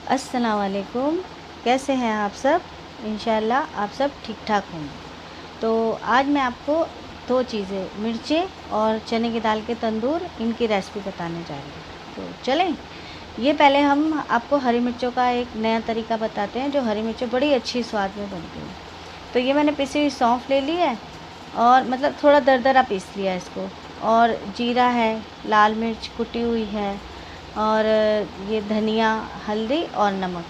अस्सलाम वालेकुम। कैसे हैं आप सब? इंशाल्लाह आप सब ठीक ठाक होंगे। तो आज मैं आपको दो चीज़ें, मिर्चें और चने की दाल के तंदूर, इनकी रेसिपी बताने जा रही हूँ। तो चलें, ये पहले हम आपको हरी मिर्चों का एक नया तरीका बताते हैं, जो हरी मिर्चें बड़ी अच्छी स्वाद में बनती हैं। तो ये मैंने पिसी हुई सौंफ ले ली है, और मतलब थोड़ा दरदरा पीस लिया है इसको, और जीरा है, लाल मिर्च कुटी हुई है, और ये धनिया, हल्दी और नमक।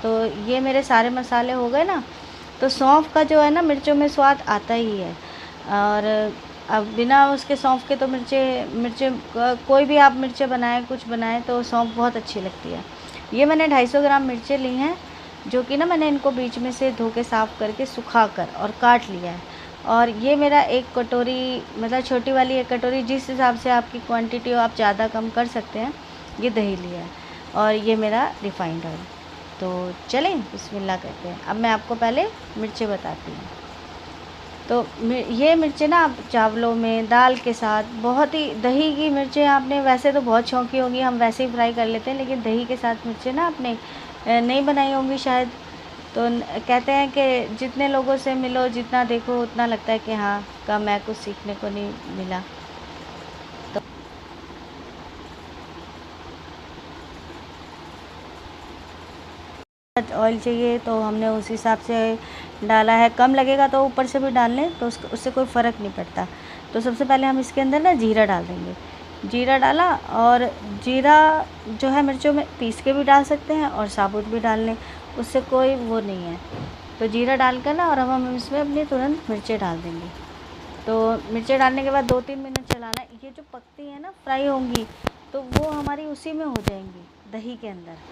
तो ये मेरे सारे मसाले हो गए ना। तो सौंफ का जो है ना, मिर्चों में स्वाद आता ही है। और अब बिना उसके सौंफ के तो मिर्चें मिर्चें कोई भी आप मिर्चें बनाएं, कुछ बनाएं, तो सौंफ बहुत अच्छी लगती है। ये मैंने 250 ग्राम मिर्चें ली हैं, जो कि ना मैंने इनको बीच में से धो के साफ़ करके सुखा कर और काट लिया है। और ये मेरा एक कटोरी, मतलब छोटी वाली एक कटोरी, जिस हिसाब से आपकी क्वांटिटी हो आप ज़्यादा कम कर सकते हैं, ये दही लिया है। और ये मेरा रिफ़ाइंड ऑयल। तो चलें बिस्मिल्लाह करते हैं। अब मैं आपको पहले मिर्चें बताती हूँ। तो ये मिर्चें ना आप चावलों में, दाल के साथ, बहुत ही दही की मिर्चें आपने वैसे तो बहुत शौकी होंगी, हम वैसे ही फ्राई कर लेते हैं, लेकिन दही के साथ मिर्चें ना आपने नहीं बनाई होंगी शायद। तो कहते हैं कि जितने लोगों से मिलो, जितना देखो, उतना लगता है कि हाँ, कम है, कुछ सीखने को नहीं मिला। ऑयल चाहिए तो हमने उस हिसाब से डाला है। कम लगेगा तो ऊपर से भी डाल लें, तो उससे कोई फ़र्क नहीं पड़ता। तो सबसे पहले हम इसके अंदर ना जीरा डाल देंगे। जीरा डाला, और जीरा जो है मिर्चों में पीस के भी डाल सकते हैं और साबुत भी डाल लें, उससे कोई वो नहीं है। तो जीरा डालकर ना, और अब हम इसमें अपनी तुरंत मिर्चें डाल देंगे। तो मिर्चें डालने के बाद 2-3 मिनट चलाना। ये जो पकती है ना, फ्राई होंगी, तो वो हमारी उसी में हो जाएंगी, दही के अंदर।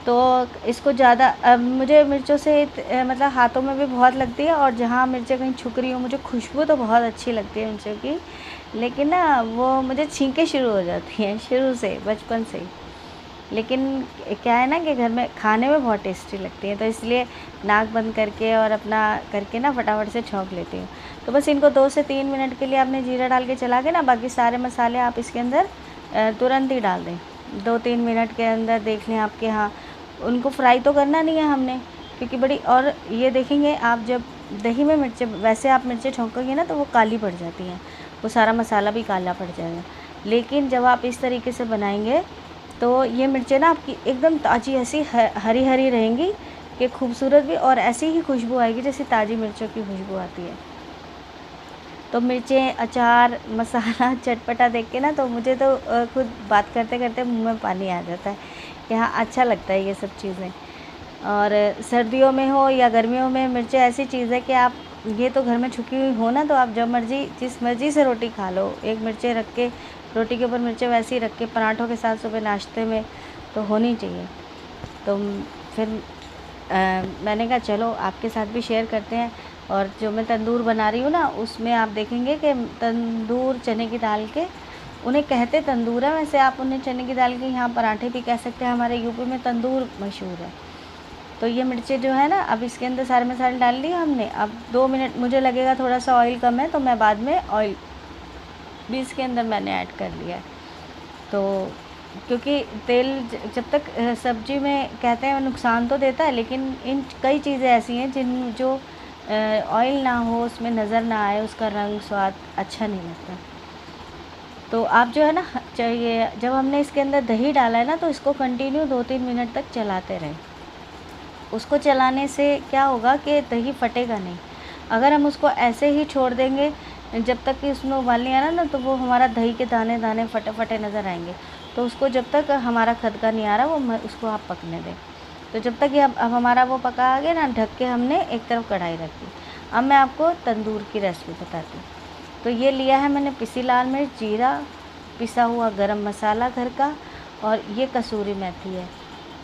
तो इसको ज़्यादा, अब मुझे मिर्चों से मतलब हाथों में भी बहुत लगती है, और जहाँ मिर्चें कहीं छुक रही हो, मुझे खुशबू तो बहुत अच्छी लगती है मिर्चों की, लेकिन ना वो मुझे छींकें शुरू हो जाती हैं शुरू से, बचपन से ही। लेकिन क्या है ना कि घर में खाने में बहुत टेस्टी लगती हैं, तो इसलिए नाक बंद करके और अपना करके ना फटाफट से छौंक लेती हूँ। तो बस इनको 2 से 3 मिनट के लिए आपने जीरा डाल के चला के ना, बाकी सारे मसाले आप इसके अंदर तुरंत ही डाल दें। 2-3 मिनट के अंदर देख लें आपके, हाँ, उनको फ्राई तो करना नहीं है हमने, क्योंकि बड़ी, और ये देखेंगे आप जब दही में मिर्चें, वैसे आप मिर्चें छौंकोगे ना तो वो काली पड़ जाती हैं, वो सारा मसाला भी काला पड़ जाएगा। लेकिन जब आप इस तरीके से बनाएंगे, तो ये मिर्चें ना आपकी एकदम ताज़ी, ऐसी हरी हरी रहेंगी कि खूबसूरत भी, और ऐसी ही खुशबू आएगी जैसे ताज़ी मिर्चों की खुशबू आती है। तो मिर्चें, अचार, मसाला चटपटा देख के ना, तो मुझे तो खुद बात करते करते मुंह में पानी आ जाता है कि हाँ, अच्छा लगता है ये सब चीज़ें। और सर्दियों में हो या गर्मियों में, मिर्चें ऐसी चीज़ है कि आप, ये तो घर में छुकी हुई हो ना, तो आप जब मर्ज़ी, जिस मर्ज़ी से रोटी खा लो, एक मिर्चें रख के, रोटी के ऊपर मिर्चें वैसे ही रख के, पराठों के साथ सुबह नाश्ते में तो होनी चाहिए। तो फिर मैंने कहा चलो आपके साथ भी शेयर करते हैं। और जो मैं तंदूर बना रही हूँ ना, उसमें आप देखेंगे कि तंदूर चने की दाल के, उन्हें कहते तंदूर है, वैसे आप उन्हें चने की दाल के यहाँ पराठे भी कह सकते हैं, हमारे यूपी में तंदूर मशहूर है। तो ये मिर्चें जो है ना, अब इसके अंदर सारे मसाले डाल लिए हमने। अब 2 मिनट, मुझे लगेगा थोड़ा सा ऑयल कम है, तो मैं बाद में ऑयल भी इसके अंदर मैंने ऐड कर लिया है। तो क्योंकि तेल जब तक सब्जी में, कहते हैं नुकसान तो देता है, लेकिन इन कई चीज़ें ऐसी हैं जिन जो ऑयल ना हो, उसमें नज़र ना आए, उसका रंग, स्वाद अच्छा नहीं लगता। तो आप जो है ना, चाहिए, जब हमने इसके अंदर दही डाला है ना, तो इसको कंटिन्यू 2-3 मिनट तक चलाते रहें। उसको चलाने से क्या होगा कि दही फटेगा नहीं। अगर हम उसको ऐसे ही छोड़ देंगे जब तक कि उसमें उबाल नहीं आ रहा ना, तो वो हमारा दही के दाने दाने फटे फटे नज़र आएंगे। तो उसको जब तक हमारा खदका नहीं आ रहा, वो उसको आप पकने दें। तो जब तक ये अब हमारा वो पका आ गया ना, ढक के हमने एक तरफ कढ़ाई रख दी। अब मैं आपको तंदूर की रेसिपी बताती हूँ। तो ये लिया है मैंने पिसी लाल मिर्च, जीरा, पिसा हुआ गरम मसाला घर का, और ये कसूरी मेथी है।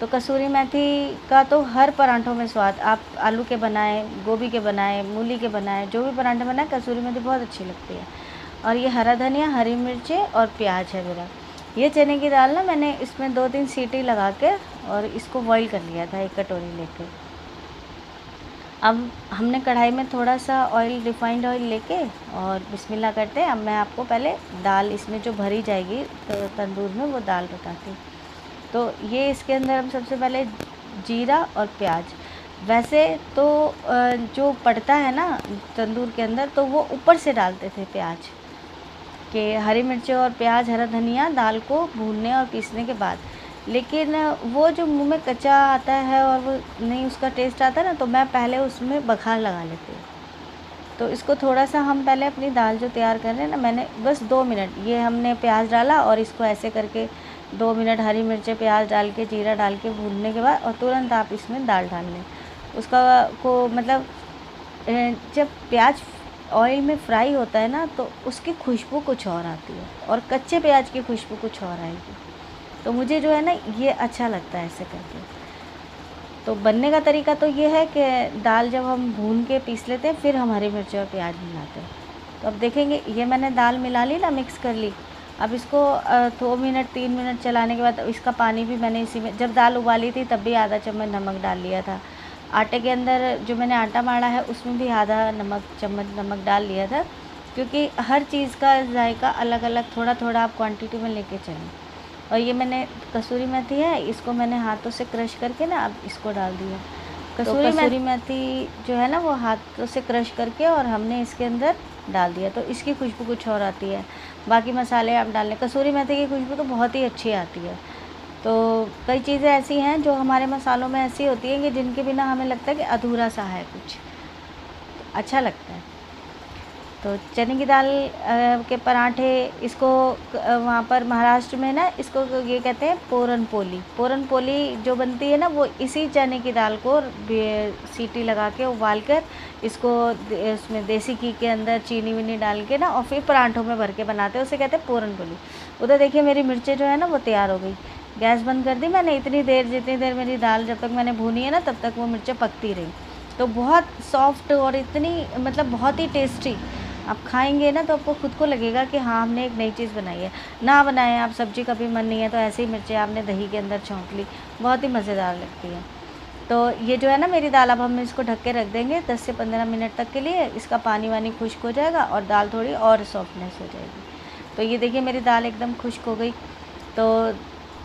तो कसूरी मेथी का तो हर पराठों में स्वाद, आप आलू के बनाएं, गोभी के बनाएं, मूली के बनाएं, जो भी पराठे बनाएं, कसूरी मेथी बहुत अच्छी लगती है। और ये हरा धनिया, हरी मिर्चें और प्याज है मेरा। ये चने की दाल ना, मैंने इसमें 2-3 सीटी लगा के और इसको बॉईल कर लिया था, एक कटोरी लेके। अब हमने कढ़ाई में थोड़ा सा ऑयल, रिफाइंड ऑयल लेके, और बिस्मिल्लाह करते हैं। अब मैं आपको पहले दाल इसमें जो भरी जाएगी तो तंदूर में, वो दाल बताती हूँ। तो ये इसके अंदर हम सबसे पहले जीरा और प्याज, वैसे तो जो पड़ता है ना तंदूर के अंदर, तो वो ऊपर से डालते थे प्याज के, हरी मिर्चें और प्याज, हरा धनिया दाल को भूनने और पीसने के बाद। लेकिन वो जो मुंह में कच्चा आता है और वो नहीं उसका टेस्ट आता है ना, तो मैं पहले उसमें बघार लगा लेती हूँ। तो इसको थोड़ा सा हम पहले अपनी दाल जो तैयार कर रहे हैं ना, मैंने बस 2 मिनट ये हमने प्याज डाला और इसको ऐसे करके 2 मिनट हरी मिर्चें प्याज डाल के जीरा डाल के भूनने के बाद और तुरंत आप इसमें दाल डाल लें। उसका को मतलब जब प्याज ऑयल में फ्राई होता है ना, तो उसकी खुशबू कुछ और आती है और कच्चे प्याज की खुशबू कुछ और आएगी। तो मुझे जो है ना ये अच्छा लगता है ऐसे करके। तो बनने का तरीका तो ये है कि दाल जब हम भून के पीस लेते हैं, फिर हम हरी मिर्ची और प्याज मिलाते हैं। तो अब देखेंगे ये मैंने दाल मिला ली ना, मिक्स कर ली। अब इसको 2 मिनट 3 मिनट चलाने के बाद इसका पानी भी मैंने इसी में, जब दाल उबाली थी तब भी आधा चम्मच नमक डाल लिया था। आटे के अंदर जो मैंने आटा माड़ा है उसमें भी आधा चम्मच नमक डाल लिया था, क्योंकि हर चीज़ का जायका अलग अलग, थोड़ा थोड़ा आप क्वांटिटी में लेके चलें। और ये मैंने कसूरी मेथी है, इसको मैंने हाथों से क्रश करके ना अब इसको डाल दिया। कसूरी मेथी जो है ना वो हाथों से क्रश करके और हमने इसके अंदर डाल दिया, तो इसकी खुशबू कुछ और आती है। बाकी मसाले आप डाल लें, कसूरी मेथी की खुशबू तो बहुत ही अच्छी आती है। तो कई चीज़ें ऐसी हैं जो हमारे मसालों में ऐसी होती हैं कि जिनके बिना हमें लगता है कि अधूरा सा है कुछ, अच्छा लगता है। तो चने की दाल के पराठे, इसको वहाँ पर महाराष्ट्र में ना इसको ये कहते हैं पोरन पोली जो बनती है ना, वो इसी चने की दाल को सीटी लगा के उबाल कर इसको उसमें देसी घी के अंदर चीनी वीनी डाल के ना और फिर पराठों में भर के बनाते हैं, उसे कहते हैं पोरन पोली। उधर देखिए मेरी मिर्चें जो है ना वो तैयार हो गई। गैस बंद कर दी मैंने, इतनी देर जितनी देर मेरी दाल जब तक मैंने भूनी है ना तब तक वो मिर्चें पकती रही। तो बहुत सॉफ्ट और इतनी मतलब बहुत ही टेस्टी, आप खाएंगे ना तो आपको खुद को लगेगा कि हाँ हमने एक नई चीज़ बनाई है। ना बनाएं आप, सब्जी का भी मन नहीं है तो ऐसे ही मिर्चें आपने दही के अंदर छौंक ली, बहुत ही मज़ेदार लगती है। तो ये जो है ना मेरी दाल, अब हम इसको ढक के रख देंगे 10 से 15 मिनट तक के लिए। इसका पानी वानी खुश्क हो जाएगा और दाल थोड़ी और सॉफ्टनेस हो जाएगी। तो ये देखिए मेरी दाल एकदम खुश्क हो गई। तो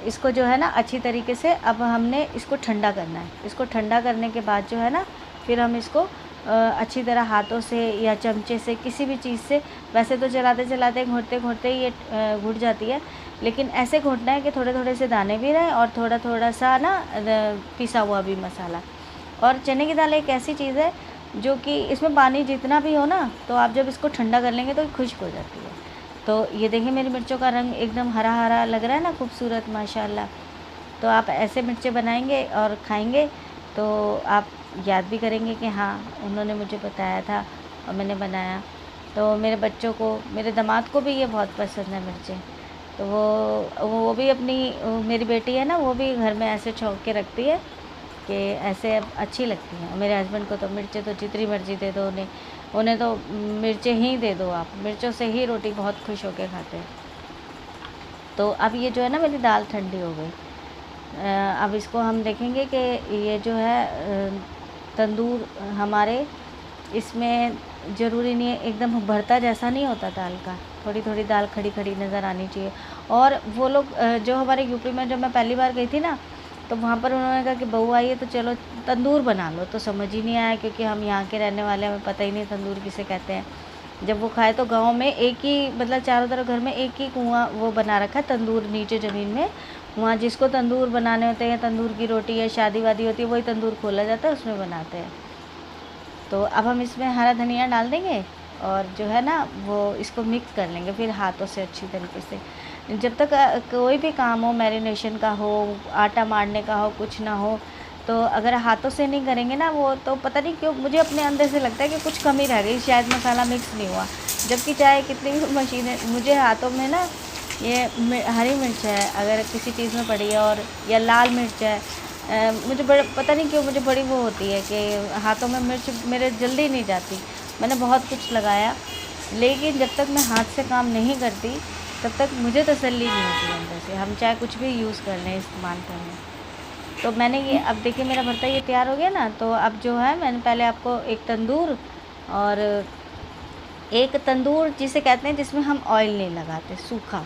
इसको जो है ना अच्छी तरीके से अब हमने इसको ठंडा करना है। इसको ठंडा करने के बाद जो है ना फिर हम इसको अच्छी तरह हाथों से या चमचे से किसी भी चीज़ से, वैसे तो चलाते चलाते घोटते घोटते ये घुट जाती है, लेकिन ऐसे घोटना है कि थोड़े थोड़े से दाने भी रहें और थोड़ा थोड़ा सा ना पिसा हुआ भी मसाला। और चने की दाल एक ऐसी चीज़ है जो कि इसमें पानी जितना भी हो ना, तो आप जब इसको ठंडा कर लेंगे तो खुश्क हो जाती है। तो ये देखिए मेरी मिर्चों का रंग एकदम हरा हरा लग रहा है ना, खूबसूरत माशाल्लाह। तो आप ऐसे मिर्चें बनाएंगे और खाएंगे तो आप याद भी करेंगे कि हाँ उन्होंने मुझे बताया था और मैंने बनाया। तो मेरे बच्चों को, मेरे दामाद को भी ये बहुत पसंद है मिर्चें। तो वो भी अपनी, मेरी बेटी है ना वो भी घर में ऐसे छौंक के रखती है कि ऐसे अच्छी लगती हैं। मेरे हस्बैंड को तो मिर्चें तो जितनी मर्ज़ी दे दो उन्हें तो मिर्चें ही दे दो, आप मिर्चों से ही रोटी बहुत खुश होकर खाते हैं। तो अब ये जो है ना मेरी दाल ठंडी हो गई। अब इसको हम देखेंगे कि ये जो है तंदूर हमारे, इसमें ज़रूरी नहीं है एकदम भरता जैसा नहीं होता दाल का, थोड़ी थोड़ी दाल खड़ी खड़ी नज़र आनी चाहिए। और वो लोग जो हमारे यूपी में, जब मैं पहली बार गई थी ना तो वहाँ पर उन्होंने कहा कि बहू आई है तो चलो तंदूर बना लो, तो समझ ही नहीं आया क्योंकि हम यहाँ के रहने वाले, हमें पता ही नहीं तंदूर किसे कहते हैं। जब वो खाए तो गांव में एक ही, मतलब चारों तरफ घर में एक ही कुआं वो बना रखा है तंदूर नीचे ज़मीन में, वहाँ जिसको तंदूर बनाने होते हैं, तंदूर की रोटी या शादी वादी होती है वही तंदूर खोला जाता है, उसमें बनाते हैं। तो अब हम इसमें हरा धनिया डाल देंगे और जो है ना वो इसको मिक्स कर लेंगे फिर हाथों से अच्छी तरीके से। जब तक कोई भी काम हो, मैरिनेशन का हो, आटा मारने का हो, कुछ ना हो, तो अगर हाथों से नहीं करेंगे ना वो, तो पता नहीं क्यों मुझे अपने अंदर से लगता है कि कुछ कमी रह गई, शायद मसाला मिक्स नहीं हुआ। जबकि चाहे कितनी भी मशीनें, मुझे हाथों में ना ये हरी मिर्च है अगर किसी चीज़ में पड़ी है, और या लाल मिर्च है, मुझे पता नहीं क्यों मुझे बड़ी वो होती है कि हाथों में मिर्च मेरे जल्दी नहीं जाती। मैंने बहुत कुछ लगाया, लेकिन जब तक मैं हाथ से काम नहीं करती तब तक मुझे तसल्ली नहीं होती अंदर से, हम चाहे कुछ भी यूज़ कर लें, इस्तेमाल कर लें। तो मैंने ये, अब देखिए मेरा भरता ये तैयार हो गया ना, तो अब जो है मैंने पहले आपको एक तंदूर, और एक तंदूर जिसे कहते हैं जिसमें हम ऑयल नहीं लगाते, सूखा,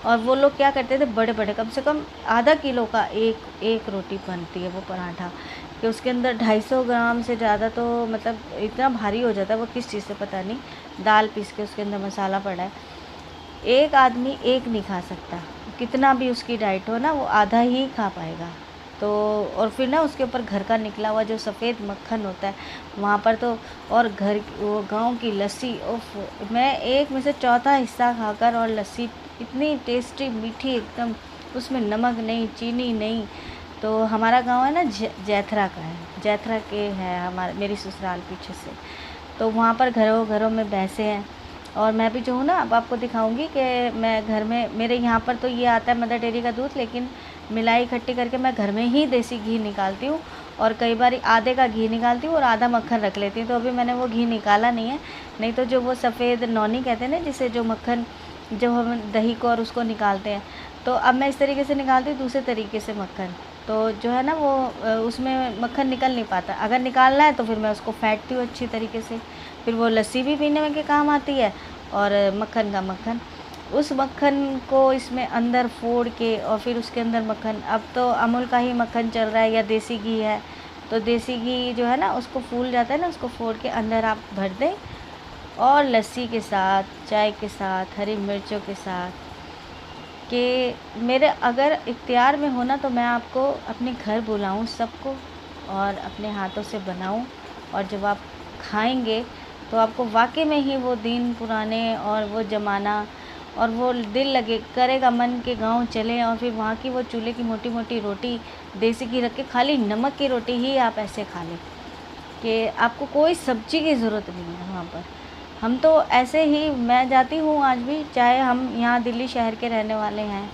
और वो लोग क्या करते थे, बड़े बड़े कम से कम आधा किलो का एक एक रोटी बनती है वो पराठा, कि उसके अंदर 250 ग्राम से ज़्यादा, तो मतलब इतना भारी हो जाता है वो, किस चीज़ से पता नहीं, दाल पीस के उसके अंदर मसाला पड़ा है। एक आदमी एक नहीं खा सकता, कितना भी उसकी डाइट हो ना, वो आधा ही खा पाएगा। तो और फिर ना उसके ऊपर घर का निकला हुआ जो सफ़ेद मक्खन होता है वहाँ पर, तो और घर वो गाँव की लस्सी, उफ, मैं एक में से चौथा हिस्सा खाकर, और लस्सी इतनी टेस्टी मीठी एकदम, उसमें नमक नहीं, चीनी नहीं। तो हमारा गांव है ना जैथरा का है, जैथरा के है हमारे, मेरी ससुराल पीछे से। तो वहाँ पर घरों घरों में भैंसें हैं, और मैं भी जो हूँ ना, अब आपको दिखाऊंगी कि मैं घर में, मेरे यहाँ पर तो ये आता है मदर डेयरी का दूध, लेकिन मिलाई इकट्ठी करके मैं घर में ही देसी घी निकालती हूँ, और कई बार आधे का घी निकालती हूँ और आधा मक्खन रख लेती हूँ। तो अभी मैंने वो घी निकाला नहीं है, नहीं तो जो वो सफ़ेद नौनी कहते हैं ना, जिसे जो मक्खन, जब हम दही को और उसको निकालते हैं, तो अब मैं इस तरीके से निकालती हूँ, दूसरे तरीके से मक्खन, तो जो है ना वो उसमें मक्खन निकल नहीं पाता। अगर निकालना है तो फिर मैं उसको फेंटती हूँ अच्छी तरीके से, फिर वो लस्सी भी पीने में के काम आती है, और मक्खन का मक्खन, उस मक्खन को इसमें अंदर फोड़ के, और फिर उसके अंदर मक्खन, अब तो अमूल का ही मक्खन चल रहा है या देसी घी है, तो देसी घी जो है ना उसको फूल जाता है ना, उसको फोड़ के अंदर आप भर दें, और लस्सी के साथ, चाय के साथ, हरी मिर्चों के साथ, कि मेरे अगर इख्तियार में हो ना, तो मैं आपको अपने घर बुलाऊं सबको, और अपने हाथों से बनाऊं, और जब आप खाएंगे तो आपको वाकई में ही वो दिन पुराने और वो ज़माना, और वो दिल लगे करेगा मन के गांव चलें, और फिर वहाँ की वो चूल्हे की मोटी मोटी रोटी देसी घी रख के, खाली नमक की रोटी ही आप ऐसे खा लें कि आपको कोई सब्ज़ी की ज़रूरत नहीं है वहाँ पर। हम तो ऐसे ही, मैं जाती हूँ आज भी, चाहे हम यहाँ दिल्ली शहर के रहने वाले हैं,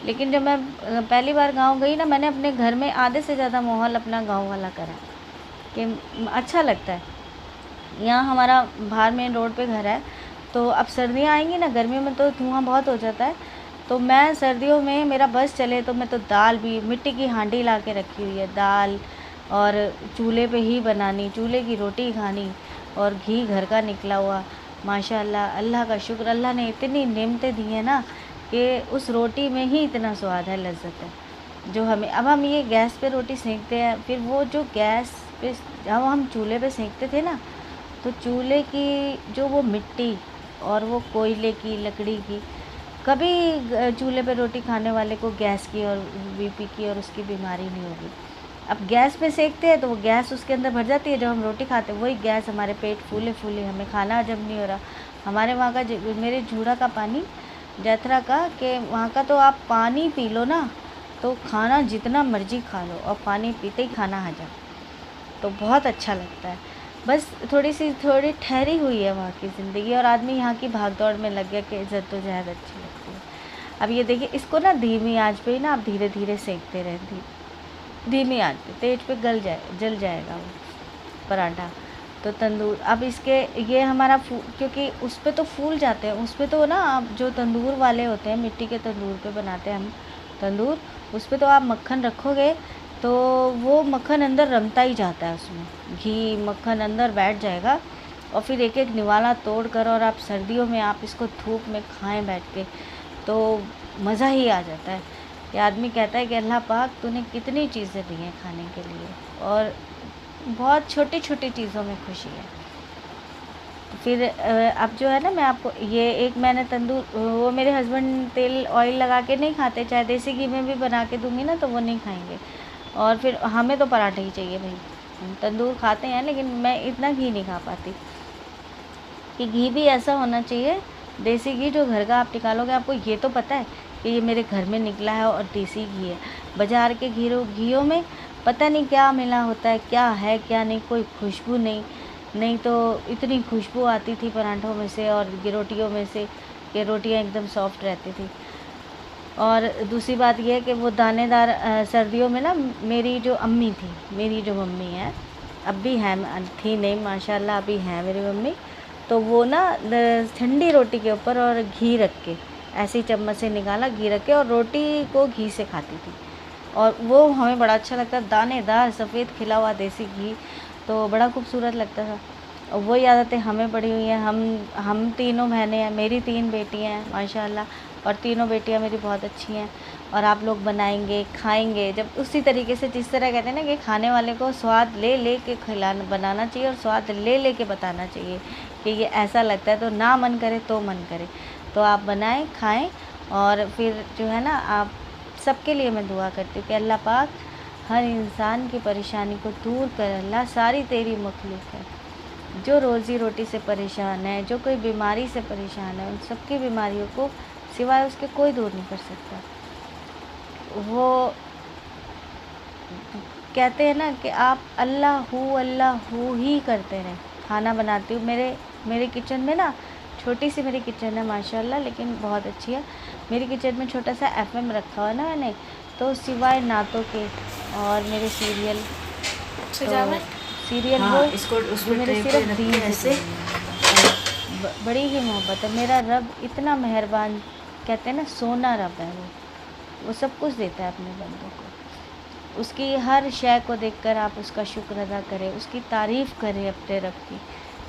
लेकिन जब मैं पहली बार गांव गई ना, मैंने अपने घर में आधे से ज़्यादा माहौल अपना गांव वाला करा, कि अच्छा लगता है। यहाँ हमारा बाहर मेन रोड पे घर है, तो अब सर्दियाँ आएंगी ना, गर्मियों में तो धुआं बहुत हो जाता है, तो मैं सर्दियों में मेरा बस चले तो मैं तो दाल भी, मिट्टी की हांडी ला के रखी हुई है, दाल, और चूल्हे पे ही बनानी, चूल्हे की रोटी खानी, और घी घर का निकला हुआ, माशाल्लाह, अल्लाह का शुक्र, अल्लाह ने इतनी नेमतें दी हैं ना, कि उस रोटी में ही इतना स्वाद है, लज्जत है जो हमें। अब हम ये गैस पे रोटी सेंकते हैं, फिर वो जो गैस पे, जब हम चूल्हे पे सेंकते थे ना, तो चूल्हे की जो वो मिट्टी और वो कोयले की लकड़ी की, कभी चूल्हे पे रोटी खाने वाले को गैस की और बीपी की और उसकी बीमारी नहीं होगी। अब गैस पे सेकते हैं तो वो गैस उसके अंदर भर जाती है, जब हम रोटी खाते हैं वही गैस, हमारे पेट फूले फूले, हमें खाना हजम नहीं हो रहा। हमारे वहाँ का मेरे झूड़ा का पानी, जैथरा का, कि वहाँ का तो आप पानी पी लो ना, तो खाना जितना मर्जी खा लो, और पानी पीते ही खाना हजम, तो बहुत अच्छा लगता है। बस थोड़ी ठहरी हुई है वहाँ की ज़िंदगी, और आदमी यहाँ की भाग दौड़ में लग गया कि जद्दोजहद अच्छी लगती है। अब ये देखिए, इसको ना धीमी आंच पे ही ना आप धीरे धीरे सेकते रहें, धीमी आंच पे, तेज पे जल जाएगा वो पराठा। तो तंदूर, अब इसके ये हमारा क्योंकि उस पे तो फूल जाते हैं, उस पे तो ना, आप जो तंदूर वाले होते हैं, मिट्टी के तंदूर पे बनाते हैं हम तंदूर, उस पे तो आप मक्खन रखोगे तो वो मक्खन अंदर रमता ही जाता है, उसमें घी मक्खन अंदर बैठ जाएगा, और फिर एक एक निवाला तोड़ कर, और आप सर्दियों में आप इसको धूप में खाएं बैठ के, तो मज़ा ही आ जाता है। ये आदमी कहता है कि अल्लाह पाक तूने कितनी चीज़ें दी हैं खाने के लिए, और बहुत छोटी छोटी चीज़ों में खुशी है। फिर अब जो है ना, मैं आपको ये एक मैंने तंदूर, वो मेरे हस्बैंड तेल ऑयल लगा के नहीं खाते, चाहे देसी घी में भी बना के दूंगी ना तो वो नहीं खाएंगे, और फिर हमें तो पराठे ही चाहिए भाई। हम तंदूर खाते हैं, लेकिन मैं इतना घी नहीं खा पाती, कि घी भी ऐसा होना चाहिए, देसी घी जो घर का आप निकालोगे, आपको ये तो पता है कि ये मेरे घर में निकला है और देसी घी है। बाज़ार के घियों में पता नहीं क्या मिला होता है, क्या है क्या नहीं, कोई खुशबू नहीं तो इतनी खुशबू आती थी पराठों में से और रोटियों में से, कि रोटियां एकदम सॉफ्ट रहती थी। और दूसरी बात यह है कि वो दानेदार, सर्दियों में ना, मेरी जो अम्मी थी, मेरी जो मम्मी है, अब भी है, थी नहीं माशाल्लाह, अभी है मेरी मम्मी, तो वो ना ठंडी रोटी के ऊपर और घी रख के, ऐसे ही चम्मच से निकाला, घी रख के, और रोटी को घी से खाती थी, और वो हमें बड़ा अच्छा लगता, दानेदार सफ़ेद खिला हुआ देसी घी, तो बड़ा खूबसूरत लगता था। और वही आदतें हमें पड़ी हुई हैं। हम तीनों बहनें हैं, मेरी 3 बेटी हैं माशाल्लाह, और तीनों बेटियां मेरी बहुत अच्छी हैं। और आप लोग बनाएंगे, खाएंगे जब उसी तरीके से, जिस तरह कहते हैं ना कि खाने वाले को स्वाद ले ले के खिलाना बनाना चाहिए और स्वाद ले ले के बताना चाहिए कि ये ऐसा लगता है, तो ना मन करे तो मन करे तो आप बनाएं, खाएं। और फिर जो है ना, आप सबके लिए मैं दुआ करती हूँ कि अल्लाह पाक हर इंसान की परेशानी को दूर कर। अल्लाह सारी तेरी मखलूक है, जो रोज़ी रोटी से परेशान है, जो कोई बीमारी से परेशान है, उन सबकी बीमारियों को सिवाय उसके कोई दूर नहीं कर सकता। वो कहते हैं ना कि आप अल्लाह हू ही करते रहें। खाना बनाती हूँ, मेरे किचन में ना, छोटी सी मेरी किचन है माशाल्लाह, लेकिन बहुत अच्छी है। मेरी किचन में छोटा सा FM रखा हुआ ना मैंने, तो सिवाय नातों के और मेरे सीरियल हाँ, वो इसको जो मेरे सिर्फ दीन ऐसे बड़ी ही मोहब्बत है। मेरा रब इतना मेहरबान, कहते हैं ना सोना रब है वो सब कुछ देता है अपने बंदों को। उसकी हर शय को देखकर आप उसका शुक्र अदा करें, उसकी तारीफ़ करें अपने रब की,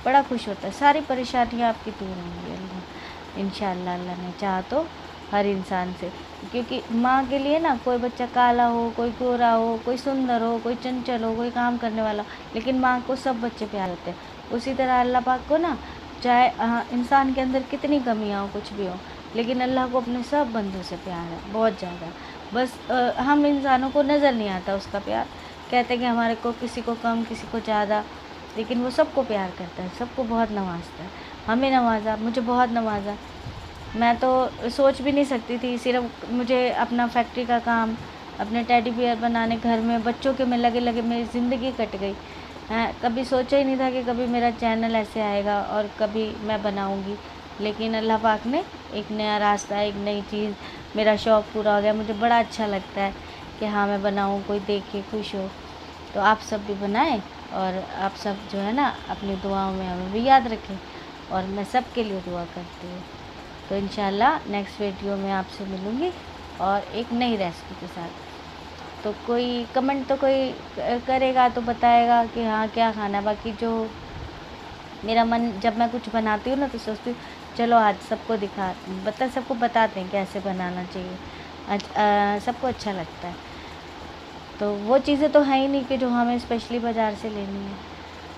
बड़ा खुश होता है। सारी परेशानियाँ आपकी दूर होंगी अल्लाह इंशाअल्लाह, अल्लाह ने चाहा तो हर इंसान से। क्योंकि माँ के लिए ना, कोई बच्चा काला हो, कोई गोरा हो, कोई सुंदर हो, कोई चंचल हो, कोई काम करने वाला हो, लेकिन माँ को सब बच्चे प्यार होते हैं। उसी तरह अल्लाह पाक को ना, चाहे इंसान के अंदर कितनी कमियाँ हो, कुछ भी हो, लेकिन अल्लाह को अपने सब बंदों से प्यार है, बहुत ज़्यादा। बस हम इंसानों को नज़र नहीं आता उसका प्यार। कहते हैं कि हमारे को किसी को कम, किसी को ज़्यादा, लेकिन वो सबको प्यार करता है, सबको बहुत नवाजता है। हमें नवाजा, मुझे बहुत नवाजा। मैं तो सोच भी नहीं सकती थी, सिर्फ मुझे अपना फैक्ट्री का काम, अपने टेडी बियर बनाने, घर में बच्चों के में लगे लगे मेरी ज़िंदगी कट गई। कभी सोचा ही नहीं था कि कभी मेरा चैनल ऐसे आएगा और कभी मैं बनाऊंगी, लेकिन अल्लाह पाक ने एक नया रास्ता, एक नई चीज़, मेरा शौक़ पूरा हो गया। मुझे बड़ा अच्छा लगता है कि हाँ मैं बनाऊँ, कोई देखे खुश हो। तो आप सब भी बनाएं और आप सब जो है ना, अपनी दुआओं में हमें भी याद रखें, और मैं सब के लिए दुआ करती हूँ। तो इंशाल्लाह नेक्स्ट वीडियो में आपसे मिलूँगी और एक नई रेसिपी के साथ। तो कोई कमेंट तो कोई करेगा तो बताएगा कि हाँ क्या खाना। बाकी जो मेरा मन, जब मैं कुछ बनाती हूँ ना, तो सोचती हूँ चलो आज सबको सबको बताते हैं कैसे बनाना चाहिए। सबको अच्छा लगता है। तो वो चीज़ें तो हैं ही नहीं कि जो हमें स्पेशली बाज़ार से लेनी है।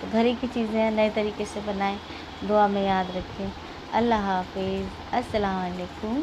तो घर ही की चीज़ें नए तरीके से बनाएं, दुआ में याद रखें। अल्लाह हाफिज़, अस्सलाम वालेकुम।